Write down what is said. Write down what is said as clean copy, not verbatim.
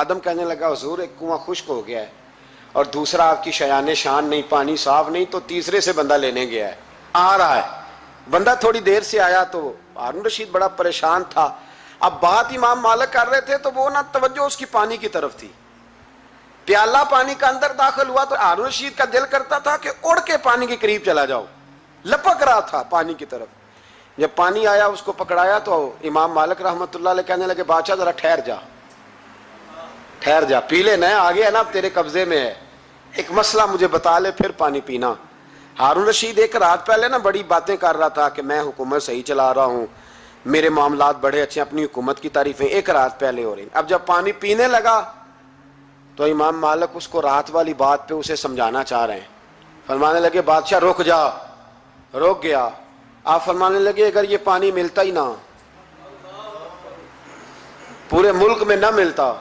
خادم کہنے لگا حضور ایک کنواں خشک ہو گیا ہے اور دوسرا آپ کی شیان شان نہیں، پانی صاف نہیں، تو تیسرے سے بندہ لینے گیا ہے، آ رہا ہے۔ بندہ تھوڑی دیر سے آیا تو ہارون رشید بڑا پریشان تھا۔ اب بات امام مالک کر رہے تھے تو وہ نہ توجہ اس کی پانی کی طرف تھی، پیالہ پانی کا اندر داخل ہوا تو ہارون رشید کا دل کرتا تھا کہ اڑ کے پانی کے قریب چلا جاؤ، لپک رہا تھا پانی کی طرف۔ جب پانی آیا اس کو پکڑایا تو امام مالک رحمۃ اللہ علیہ کہنے لگے بادشاہ ذرا ٹھہر جا، ٹھہر جا، پی لے، نہ آگے ہے نا اب تیرے قبضے میں ہے، ایک مسئلہ مجھے بتا لے پھر پانی پینا۔ ہارون رشید ایک رات پہلے نا بڑی باتیں کر رہا تھا کہ میں حکومت صحیح چلا رہا ہوں، میرے معاملات بڑے اچھے، اپنی حکومت کی تعریفیں ایک رات پہلے ہو رہی۔ اب جب پانی پینے لگا تو امام مالک اس کو رات والی بات پہ اسے سمجھانا چاہ رہے ہیں، فرمانے لگے بادشاہ رک جا، رک گیا۔ آپ فرمانے لگے اگر یہ پانی ملتا ہی نہ، پورے ملک میں نہ ملتا